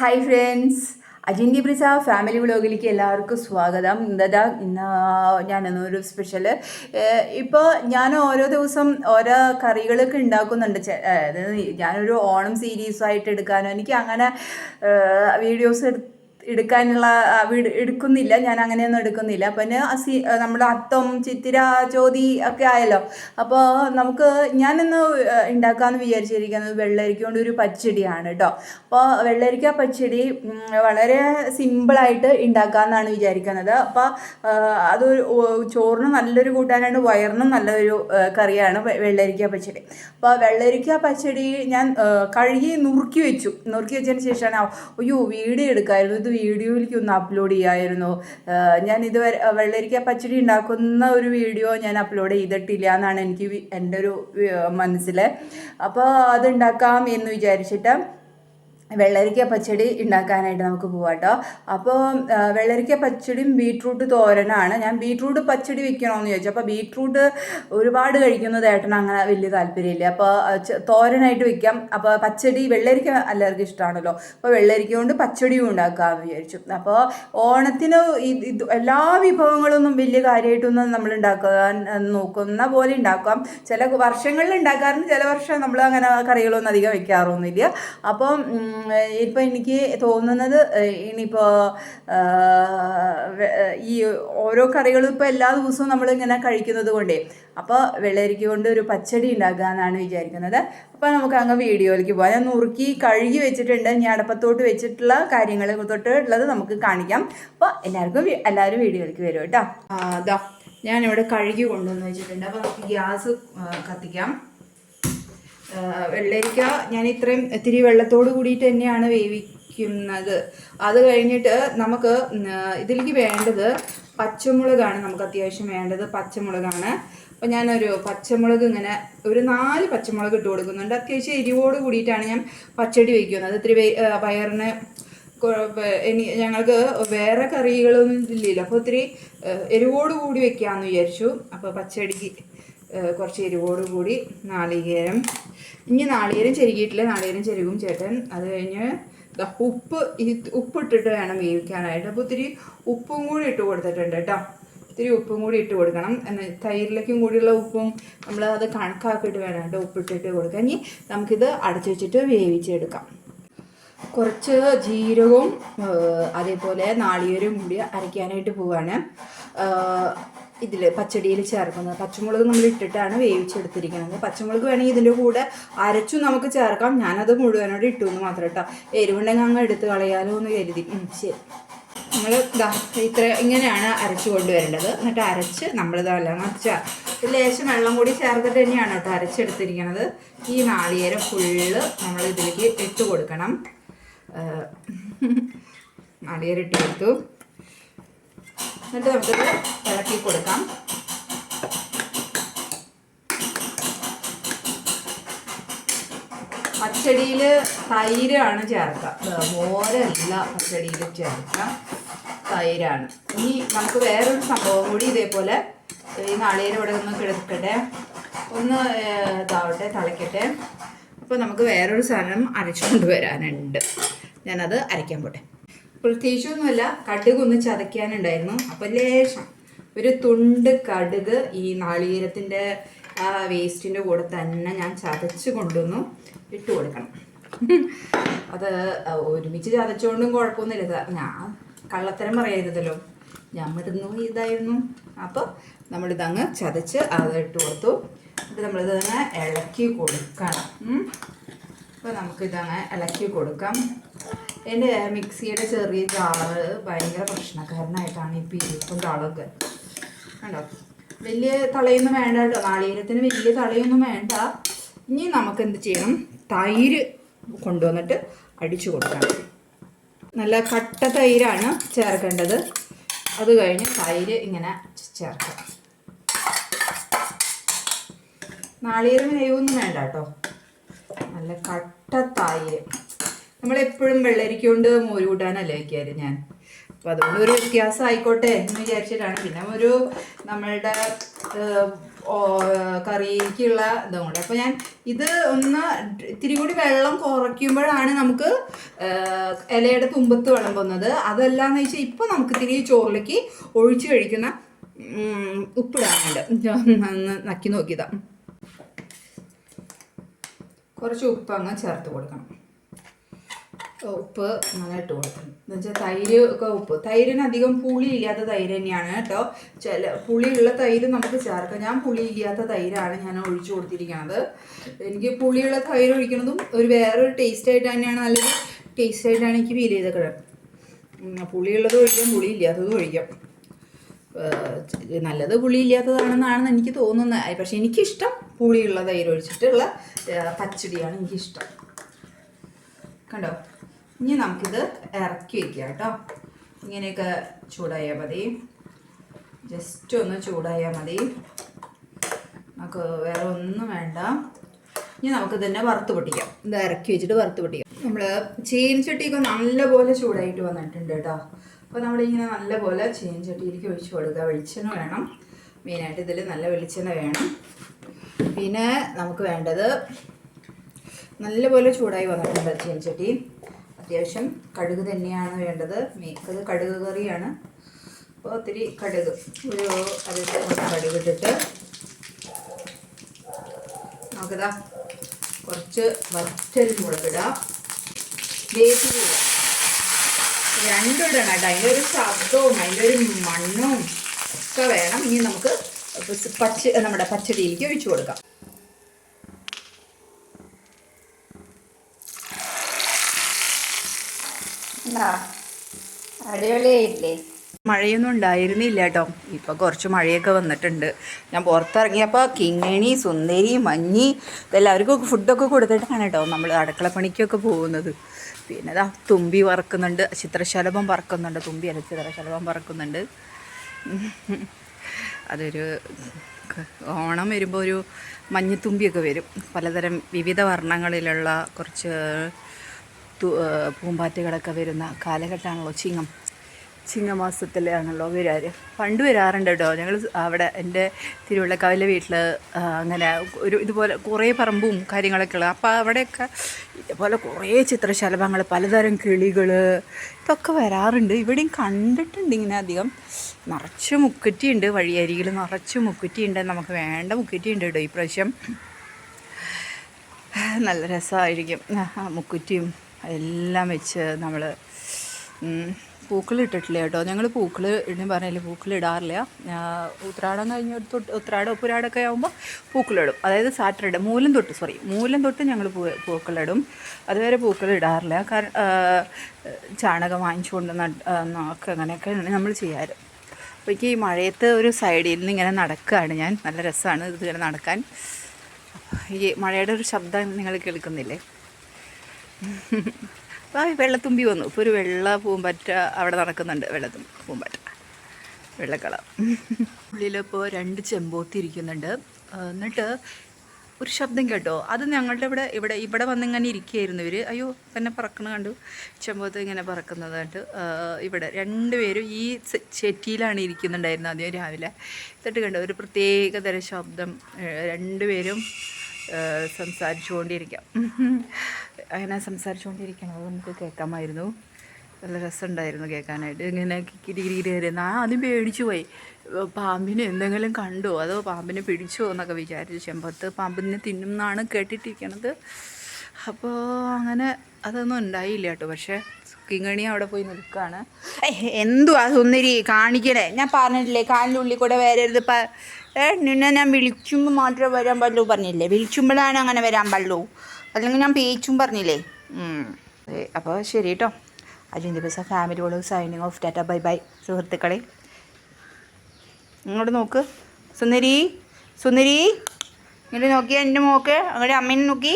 Hi friends, അജിൻ്റെ ബ്രിസ family വ്ളോഗിലേക്ക് എല്ലാവർക്കും സ്വാഗതം. ഇന്ന് ഞാനൊരു സ്പെഷ്യല് ഇപ്പോൾ ഞാൻ ഓരോ ദിവസം ഓരോ കറികളൊക്കെ ഉണ്ടാക്കുന്നുണ്ട്. ഞാനൊരു ഓണം സീരീസായിട്ട് എടുക്കാനോ എനിക്ക് അങ്ങനെ വീഡിയോസ് എടുക്കാനുള്ള എടുക്കുന്നില്ല. ഞാൻ അങ്ങനെയൊന്നും എടുക്കുന്നില്ല. പിന്നെ നമ്മുടെ അത്തം, ചിത്തിര, ചോതി ഒക്കെ ആയല്ലോ. അപ്പോൾ നമുക്ക് ഞാനിന്ന് ഉണ്ടാക്കാമെന്ന് വിചാരിച്ചിരിക്കുന്നത് വെള്ളരിക്ക കൊണ്ട് ഒരു പച്ചടിയാണ് കേട്ടോ. അപ്പോൾ വെള്ളരിക്ക പച്ചടി വളരെ സിമ്പിളായിട്ട് ഉണ്ടാക്കാമെന്നാണ് വിചാരിക്കുന്നത്. അപ്പോൾ അത് ചോറിന് നല്ലൊരു കൂട്ടാനാണ്, വയറിനും നല്ലൊരു കറിയാണ് വെള്ളരിക്ക പച്ചടി. അപ്പോൾ വെള്ളരിക്ക പച്ചടി ഞാൻ കഴുകി നുറുക്കി വെച്ചതിന് ശേഷമാണ് അയ്യോ വീഡിയോ എടുക്കാമായിരുന്നു, ഇത് വീഡിയോയിലേക്ക് ഒന്ന് അപ്ലോഡ് ചെയ്യാമായിരുന്നു. ഞാൻ ഇതുവരെ വെള്ളരിക്ക പച്ചടി ഉണ്ടാക്കുന്ന ഒരു വീഡിയോ ഞാൻ അപ്ലോഡ് ചെയ്തിട്ടില്ല എന്നാണ് എനിക്ക് എൻ്റെ ഒരു മനസ്സിൽ. അപ്പോൾ അത് ഉണ്ടാക്കാം എന്ന് വിചാരിച്ചിട്ട് വെള്ളരിക്ക പച്ചടി ഉണ്ടാക്കാനായിട്ട് നമുക്ക് പോവാം കേട്ടോ. അപ്പോൾ വെള്ളരിക്ക പച്ചടിയും ബീട്രൂട്ട് തോരനാണ്. ഞാൻ ബീട്രൂട്ട് പച്ചടി വെക്കണമെന്ന് ചോദിച്ചു. അപ്പോൾ ബീട്രൂട്ട് ഒരുപാട് കഴിക്കുന്നത് ഏട്ടന് അങ്ങനെ വലിയ താല്പര്യമില്ല. അപ്പോൾ തോരനായിട്ട് വെക്കാം. അപ്പോൾ പച്ചടി വെള്ളരിക്ക എല്ലാവർക്കും ഇഷ്ടമാണല്ലോ. അപ്പോൾ വെള്ളരിക്ക കൊണ്ട് പച്ചടിയും ഉണ്ടാക്കാമെന്ന് വിചാരിച്ചു. അപ്പോൾ ഓണത്തിന് ഇത് എല്ലാ വിഭവങ്ങളൊന്നും വലിയ കാര്യമായിട്ടൊന്നും നമ്മൾ ഉണ്ടാക്കാൻ നോക്കുന്ന പോലെ ഉണ്ടാക്കാം. ചില വർഷങ്ങളിൽ ഉണ്ടാക്കാറുണ്ട്, ചില വർഷം നമ്മൾ അങ്ങനെ കറികളൊന്നും അധികം വെക്കാറൊന്നുമില്ല. അപ്പം ഇപ്പം എനിക്ക് തോന്നുന്നത് ഇനിയിപ്പോൾ ഈ ഓരോ കറികളും ഇപ്പോൾ എല്ലാ ദിവസവും നമ്മളിങ്ങനെ കഴിക്കുന്നത് കൊണ്ടേ അപ്പോൾ വെള്ളരിക്ക കൊണ്ട് ഒരു പച്ചടി ഉണ്ടാക്കാമെന്നാണ് വിചാരിക്കുന്നത്. അപ്പോൾ നമുക്ക് അങ്ങ് വീഡിയോയിലേക്ക് പോകാം. ഞാൻ നുറുക്കി കഴുകി വെച്ചിട്ടുണ്ട്. ഞാൻ അടപ്പത്തോട്ട് വെച്ചിട്ടുള്ള കാര്യങ്ങൾ തൊട്ടുള്ളത് നമുക്ക് കാണിക്കാം. അപ്പോൾ എല്ലാവരും വീഡിയോയിലേക്ക് വരും കേട്ടോ. അതാ ഞാനിവിടെ കഴുകി കൊണ്ടുവന്ന് വെച്ചിട്ടുണ്ട്. അപ്പോൾ നമുക്ക് ഗ്യാസ് കത്തിക്കാം. വെള്ളരിക്ക ഞാൻ ഇത്രയും ഇത്തിരി വെള്ളത്തോട് കൂടിയിട്ട് തന്നെയാണ് വേവിക്കുന്നത്. അത് കഴിഞ്ഞിട്ട് നമുക്ക് ഇതിലേക്ക് വേണ്ടത് പച്ചമുളകാണ്. നമുക്ക് അത്യാവശ്യം വേണ്ടത് പച്ചമുളകാണ്. അപ്പോൾ ഞാനൊരു പച്ചമുളക് ഇങ്ങനെ ഒരു 4 പച്ചമുളക് ഇട്ട് കൊടുക്കുന്നുണ്ട്. അത്യാവശ്യം എരിവോട് കൂടിയിട്ടാണ് ഞാൻ പച്ചടി വയ്ക്കുന്നത്. ഇത്തിരി വയറിന് ഞങ്ങൾക്ക് വേറെ കറികളൊന്നും ഇല്ലല്ലോ. അപ്പോൾ ഇത്തിരി എരിവോട് കൂടി വെക്കാമെന്ന് വിചാരിച്ചു. അപ്പോൾ പച്ചടിക്ക് കുറച്ച് എരിവോട് കൂടി നാളികേരം, ഇനി നാളികേരം ചെരുകിയിട്ടില്ല, നാളികേരം ചെരുകും ചേട്ടൻ. അത് കഴിഞ്ഞ് ഉപ്പിട്ടിട്ട് വേണം വേവിക്കാനായിട്ട്. അപ്പോൾ ഇത്തിരി ഉപ്പും കൂടി ഇട്ട് കൊടുത്തിട്ടുണ്ട് കേട്ടോ. ഇത്തിരി ഉപ്പും കൂടി ഇട്ട് കൊടുക്കണം. തൈരിലേക്കും കൂടിയുള്ള ഉപ്പും നമ്മൾ അത് കണക്കാക്കിയിട്ട് വേണം കേട്ടോ ഉപ്പിട്ടിട്ട് കൊടുക്കാം. ഇനി നമുക്കിത് അടച്ചു വെച്ചിട്ട് വേവിച്ചെടുക്കാം. കുറച്ച് ജീരകവും അതേപോലെ നാളികേരവും കൂടി അരയ്ക്കാനായിട്ട് പോവാണ് ഇതിൽ പച്ചടിയിൽ ചേർക്കുന്നത്. പച്ചമുളക് നമ്മൾ ഇട്ടിട്ടാണ് വേവിച്ചെടുത്തിരിക്കുന്നത്. പച്ചമുളക് വേണമെങ്കിൽ ഇതിൻ്റെ കൂടെ അരച്ചു നമുക്ക് ചേർക്കാം. ഞാനത് മുഴുവനോട് ഇട്ടു എന്ന് മാത്രം കേട്ടോ. എരിവുണ്ടെങ്കിൽ അങ്ങ് എടുത്ത് കളയാലോ എന്ന് കരുതി. ശരി, നമ്മൾ ഇങ്ങനെയാണ് അരച്ചു കൊണ്ടുവരേണ്ടത്. എന്നിട്ട് അരച്ച് നമ്മളിതെല്ലാം ലേശം വെള്ളം കൂടി ചേർത്തിട്ട് തന്നെയാണ് കേട്ടോ അരച്ചെടുത്തിരിക്കുന്നത്. ഈ നാളികേരം ഫുള്ള് നമ്മൾ ഇതിലേക്ക് ഇട്ട് കൊടുക്കണം. നാളികേരം ഇട്ട് കൊടുത്തു. എന്നിട്ട് നമുക്കിത് ഇളക്കി കൊടുക്കാം. പച്ചടിയിൽ തൈരാണ് ചേർക്കുക, മോരല്ല പച്ചടിയിൽ ചേർക്കുക, തൈരാണ്. ഇനി നമുക്ക് വേറൊരു സംഭവം കൂടി ഇതേപോലെ ഈ നാളികേരം ഇവിടെ ഒന്ന് കിടക്കട്ടെ, ഒന്ന് ഇതാവട്ടെ, തിളയ്ക്കട്ടെ. അപ്പോൾ നമുക്ക് വേറൊരു സാധനം അരച്ചു കൊണ്ടുവരാനുണ്ട്. ഞാനത് അരയ്ക്കാൻ പോട്ടെ. പ്രത്യേകിച്ചൊന്നുമല്ല, കടുകൊന്ന് ചതയ്ക്കാനുണ്ടായിരുന്നു. അപ്പോൾ ലേശം ഒരു തുണ്ട് കടുക് ഈ നാളികേരത്തിൻ്റെ ആ വേസ്റ്റിൻ്റെ കൂടെ തന്നെ ഞാൻ ചതച്ച് കൊണ്ടുവന്നു ഇട്ട് കൊടുക്കണം. അത് ഒരുമിച്ച് ചതച്ചുകൊണ്ടും കുഴപ്പമൊന്നുമില്ല. ഞാൻ കള്ളത്തരം പറയരുതല്ലോ, ഞാൻ മരുന്നു ഇതായിരുന്നു. അപ്പോൾ നമ്മളിതങ്ങ് ചതച്ച് അത് ഇട്ട് കൊടുത്തു. എന്നിട്ട് നമ്മളിതങ്ങ് ഇളക്കി കൊടുക്കണം. അപ്പോൾ നമുക്കിതങ്ങ് ഇളക്കി കൊടുക്കാം. എൻ്റെ മിക്സിയുടെ ചെറിയ ജാറ് ഭയങ്കര പ്രശ്നക്കാരനായിട്ടാണ് ഇപ്പോൾ ഇരിക്കും താളൊക്കെ കണ്ടോ. വലിയ തളയൊന്നും വേണ്ട കേട്ടോ, നാളികേരത്തിന് വലിയ തളയൊന്നും വേണ്ട. ഇനി നമുക്ക് എന്ത് ചെയ്യണം, തൈര് കൊണ്ടുവന്നിട്ട് അടിച്ചു കൊടുക്കണം. നല്ല കട്ട തൈരാണ് ചേർക്കേണ്ടത്. അത് കഴിഞ്ഞ് തൈര് ഇങ്ങനെ ചേർക്കാം. നാളികേരം നെയ്യൊന്നും വേണ്ട കേട്ടോ, നല്ല കട്ട തൈര്. നമ്മളെപ്പോഴും വെള്ളരിക്ക കൊണ്ട് മോര് കൂട്ടാനല്ലേ വയ്ക്കാറ് ഞാൻ. അപ്പോൾ അതുകൊണ്ട് ഒരു വ്യത്യാസം ആയിക്കോട്ടെ എന്ന് വിചാരിച്ചിട്ടാണ്. പിന്നെ ഒരു നമ്മളുടെ കറിക്കുള്ള ഇതും കൂടെ. അപ്പോൾ ഞാൻ ഇത് ഒന്ന് ഇത്തിരി കൂടി വെള്ളം കുറയ്ക്കുമ്പോഴാണ് നമുക്ക് ഇലയുടെ തുമ്പത്ത് വിളമ്പുന്നത്. അതല്ലാന്ന് വെച്ചാൽ ഇപ്പോൾ നമുക്ക് ഇത്തിരി ചോറിലേക്ക് ഒഴിച്ച് കഴിക്കുന്ന ഉപ്പിടാനുണ്ട്. ഒന്ന് നക്കി നോക്കിയതാ. കുറച്ച് ഉപ്പ് അങ്ങ് ചേർത്ത് കൊടുക്കണം. ഉപ്പ് അങ്ങനെ ഇട്ട് കൊടുക്കണം. എന്ന് വെച്ചാൽ തൈര് ഒക്കെ ഉപ്പ്, തൈരിന് അധികം പുളി ഇല്ലാത്ത തൈര് തന്നെയാണ് കേട്ടോ. പുളിയുള്ള തൈര് നമുക്ക് ചേർക്കാം. ഞാൻ പുളി ഇല്ലാത്ത തൈരാണ് ഞാൻ ഒഴിച്ചു കൊടുത്തിരിക്കുന്നത്. എനിക്ക് പുളിയുള്ള തൈര് ഒഴിക്കുന്നതും ഒരു വേറൊരു ടേസ്റ്റായിട്ട് തന്നെയാണ്, നല്ലൊരു ടേസ്റ്റായിട്ടാണ് എനിക്ക് ഫീൽ ചെയ്തത്. പുളിയുള്ളത് ഒഴിക്കാം, പുളി ഇല്ലാത്തതും ഒഴിക്കാം. നല്ലത് പുളി ഇല്ലാത്തതാണെന്നാണ് എനിക്ക് തോന്നുന്നത്. പക്ഷെ എനിക്കിഷ്ടം പുളിയുള്ള തൈര് ഒഴിച്ചിട്ടുള്ള പച്ചടിയാണ് എനിക്കിഷ്ടം. കണ്ടോ? ഇനി നമുക്കിത് ഇറക്കി വയ്ക്കാം കേട്ടോ. ഇങ്ങനെയൊക്കെ ചൂടായാൽ മതി, ജസ്റ്റ് ഒന്ന് ചൂടായാൽ മതി. നമുക്ക് വേറെ ഒന്നും വേണ്ട. ഇനി നമുക്ക് തന്നെ വറുത്ത് പൊട്ടിക്കാം. ഇത് ഇറക്കി വെച്ചിട്ട് വറുത്ത് പൊട്ടിക്കാം. നമ്മൾ ചീനച്ചട്ടിയൊക്കെ നല്ലപോലെ ചൂടായിട്ട് വന്നിട്ടുണ്ട് കേട്ടോ. അപ്പോൾ നമ്മളിങ്ങനെ നല്ലപോലെ ചീനച്ചട്ടിയിലേക്ക് ഒഴിച്ച് കൊടുക്കുക. വെളിച്ചെണ്ണ വേണം, മെയിനായിട്ട് ഇതിൽ നല്ല വെളിച്ചെണ്ണ വേണം. പിന്നെ നമുക്ക് വേണ്ടത്, നല്ലപോലെ ചൂടായി വന്നിട്ടുണ്ട് ചീനച്ചട്ടി. അത്യാവശ്യം കടുക് തന്നെയാണ് വേണ്ടത്. അത് കടുക് കറിയാണ്. അപ്പോൾ ഒത്തിരി കടുക്, ഒരു കടുക് ഇട്ടിട്ട് നമുക്കിതാ കുറച്ച് വറ്റൽ മുളകിടാം. വേപ്പില രണ്ടും ഇടണം കേട്ടോ. അതിൻ്റെ ഒരു ശബ്ദവും അതിൻ്റെ ഒരു മണ്ണും ഒക്കെ വേണം. ഇനി നമുക്ക് നമ്മുടെ പച്ചടിയിലേക്ക് ഒഴിച്ചു കൊടുക്കാം. അടിപൊളിയായില്ലേ? മഴയൊന്നും ഉണ്ടായിരുന്നില്ല കേട്ടോ. ഇപ്പോൾ കുറച്ച് മഴയൊക്കെ വന്നിട്ടുണ്ട്. ഞാൻ പുറത്തിറങ്ങിയപ്പോൾ കിങ്ങിണി, സുന്ദരി, മഞ്ഞി ഇതെല്ലാവർക്കും ഫുഡൊക്കെ കൊടുത്തിട്ടാണ് കേട്ടോ നമ്മൾ അടുക്കളപ്പണിക്കൊക്കെ പോകുന്നത്. പിന്നെ ഇതാ തുമ്പി പറക്കുന്നുണ്ട്, ചിത്രശലഭം പറക്കുന്നുണ്ട്. തുമ്പിയല്ല, ചിത്രശലഭം പറക്കുന്നുണ്ട്. അതൊരു ഓണം വരുമ്പോൾ ഒരു മഞ്ഞത്തുമ്പിയൊക്കെ വരും. പലതരം വിവിധ വർണ്ണങ്ങളിലുള്ള കുറച്ച് പൂമ്പാറ്റകളൊക്കെ വരുന്ന കാലഘട്ടമാണല്ലോ ചിങ്ങമാസത്തിലാണല്ലോ വരാറ്. പണ്ട് വരാറുണ്ട് കേട്ടോ. ഞങ്ങൾ അവിടെ എൻ്റെ തിരുവള്ളക്കാവിലെ വീട്ടിൽ അങ്ങനെ ഒരു ഇതുപോലെ കുറേ പറമ്പും കാര്യങ്ങളൊക്കെ ഉള്ളത്. അപ്പോൾ അവിടെയൊക്കെ ഇതുപോലെ കുറേ ചിത്രശലഭങ്ങൾ, പലതരം കിളികൾ ഇതൊക്കെ വരാറുണ്ട്. ഇവിടെയും കണ്ടിട്ടുണ്ട് ഇങ്ങനെ അധികം. നിറച്ച് മുക്കുറ്റിയുണ്ട്, വഴിയരികിൽ നിറച്ച് മുക്കുറ്റിയുണ്ട്. നമുക്ക് വേണ്ട മുക്കുറ്റിയുണ്ട് കേട്ടോ. ഈ പ്രാവശ്യം നല്ല രസമായിരിക്കും. മുക്കുറ്റിയും എല്ലാം വെച്ച് നമ്മൾ പൂക്കളിട്ടിട്ടില്ല കേട്ടോ. ഞങ്ങൾ പൂക്കൾ ഇടുന്ന പറഞ്ഞില്ലേ, പൂക്കളിടാറില്ല. ഉത്രാടം കഴിഞ്ഞ് ഉപ്പുരാടമൊക്കെ ആകുമ്പോൾ പൂക്കളിടും. അതായത് സാറ്റർഡേ മൂലം തൊട്ട് ഞങ്ങൾ പൂക്കളിടും. അതുവരെ പൂക്കളിടാറില്ല. കാരണം ചാണകം വാങ്ങിച്ചുകൊണ്ട് ഒക്കെ അങ്ങനെയൊക്കെയാണ് നമ്മൾ ചെയ്യാറ്. അപ്പോൾ എനിക്ക് ഈ മഴയത്ത് ഒരു സൈഡിൽ നിന്ന് ഇങ്ങനെ നടക്കുകയാണ് ഞാൻ. നല്ല രസമാണ് ഇതിങ്ങനെ നടക്കാൻ. ഈ മഴയുടെ ഒരു ശബ്ദം നിങ്ങൾ കേൾക്കുന്നില്ലേ? വെള്ളത്തുമ്പി വന്നു. ഇപ്പോൾ ഒരു വെള്ള പൂമ്പാറ്റ അവിടെ നടക്കുന്നുണ്ട്. പൂമ്പാറ്റ വെള്ളക്കളർ. ഉള്ളിലിപ്പോൾ 2 ചെമ്പോത്തി ഇരിക്കുന്നുണ്ട്. എന്നിട്ട് ഒരു ശബ്ദം കേട്ടോ. അത് ഞങ്ങളുടെ ഇവിടെ വന്നിങ്ങനെ ഇരിക്കുകയായിരുന്നു ഇവർ. അയ്യോ തന്നെ പറക്കണ കണ്ടു, ചെമ്പോത്ത് ഇങ്ങനെ പറക്കുന്നതായിട്ട്. ഇവിടെ 2 പേരും ഈ ചെറ്റിയിലാണ് ഇരിക്കുന്നുണ്ടായിരുന്നത് ആദ്യം രാവിലെ. എന്നിട്ട് കണ്ടോ ഒരു പ്രത്യേകതരം ശബ്ദം. 2 പേരും സംസാരിച്ചുകൊണ്ടിരിക്കാം. അങ്ങനെ സംസാരിച്ചുകൊണ്ടിരിക്കണത് നമുക്ക് കേൾക്കാമായിരുന്നു. നല്ല രസമുണ്ടായിരുന്നു കേൾക്കാനായിട്ട്. ഇങ്ങനെ കിരികിരിയായിരുന്നു. ആദ്യം പേടിച്ചു പോയി. പാമ്പിനെ എന്തെങ്കിലും കണ്ടോ, അതോ പാമ്പിനെ പിടിച്ചോ എന്നൊക്കെ വിചാരിച്ചു. ചെമ്പത്ത് പാമ്പിനെ തിന്നുമെന്നാണ് കേട്ടിട്ടിരിക്കണത്. അപ്പോൾ അങ്ങനെ അതൊന്നും ഉണ്ടായില്ല കേട്ടോ. പക്ഷേ കിങ്ങണി അവിടെ പോയി നിൽക്കുകയാണ്. എന്തുവാ സുന്ദരി കാണിക്കണേ? ഞാൻ പറഞ്ഞിട്ടില്ലേ കാലിനുള്ളിൽ കൂടെ വരരുത്. നിന്നെ ഞാൻ വിളിക്കുമ്പോൾ മാത്രമേ വരാൻ പാടുള്ളൂ പറഞ്ഞില്ലേ? വിളിക്കുമ്പോഴാണ് അങ്ങനെ വരാൻ പാടുള്ളൂ, അല്ലെങ്കിൽ ഞാൻ പേച്ചും പറഞ്ഞില്ലേ? അപ്പോൾ ശരി കേട്ടോ. അജിന്ത്യ ബിസ family vlog signing off. Tata bye bye സുഹൃത്തുക്കളെ. ഇങ്ങോട്ട് നോക്ക് സുന്ദരി, ഇങ്ങോട്ട് നോക്കിയാൽ എൻ്റെ മോക്ക് അങ്ങോട്ട് അമ്മേനെ നോക്കി.